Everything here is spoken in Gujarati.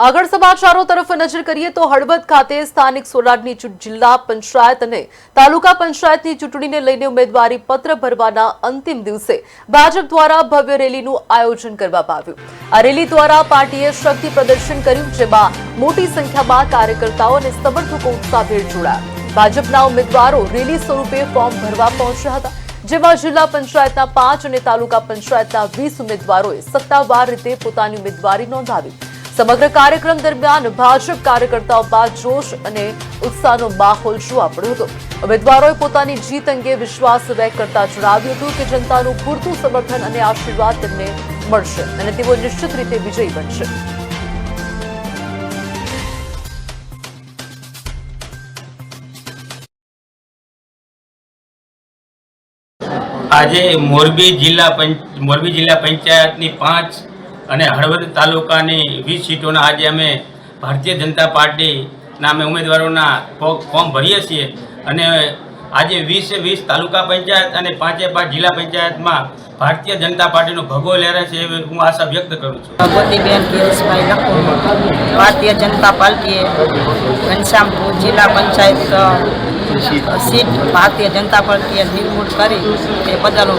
આગળ સમાચારો તરફ નજર કરીએ તો હળવદ ખાતે સ્થાનિક સ્વરાજની જિલ્લા પંચાયત અને તાલુકા પંચાયતની ચૂંટણીને લઈને ઉમેદવારી પત્ર ભરવાના અંતિમ દિવસે ભાજપ દ્વારા ભવ્ય રેલીનું આયોજન કરવામાં આવ્યું। આ રેલી દ્વારા પાર્ટીએ શક્તિ પ્રદર્શન કર્યું, જેમાં મોટી સંખ્યામાં કાર્યકર્તાઓ અને સમર્થકો ઉત્સાહભેર જોડાયા। ભાજપના ઉમેદવારો રેલી સ્વરૂપે ફોર્મ ભરવા પહોંચ્યા હતા, જેમાં જિલ્લા પંચાયતના 5 અને તાલુકા પંચાયતના 20 ઉમેદવારોએ સત્તાવાર રીતે પોતાની ઉમેદવારી નોંધાવી। સમગ્ર કાર્યક્રમ દરમિયાન ભાજપ કાર્યકર્તાઓમાં જોશ અને ઉત્સાહનો માહોલ જોવા મળ્યો હતો। ઉમેદવારોએ પોતાની જીત અંગે વિશ્વાસ વ્યક્ત કરતા જણાવ્યું હતું કે જનતાનું પૂરતું સમર્થન અને આશીર્વાદ તેમને મળશે અને તેઓ નિશ્ચિત રીતે વિજયી બનશે। આજે મોરબી જિલ્લા પંચાયતની 5 અને હળવદ તાલુકાની 20 સીટોના આજે અમે ભારતીય જનતા પાર્ટીના અમે ઉમેદવારોના ફોર્મ ભરીએ છીએ અને આજે 20 તાલુકા પંચાયત અને 5 જિલ્લા પંચાયતમાં ભારતીય જનતા પાર્ટીનો ભગવો લહેરાય છે એવી હું આશા વ્યક્ત કરું છું। ભગવતીબેન ગિરીશભાઈ લખો ભારતીય જનતા પાર્ટીએ ઘનશ્યામપુર જિલ્લા પંચાયત સીટ ભારતીય જનતા પાર્ટીએ નિર્મૂળ કરી તે બદલ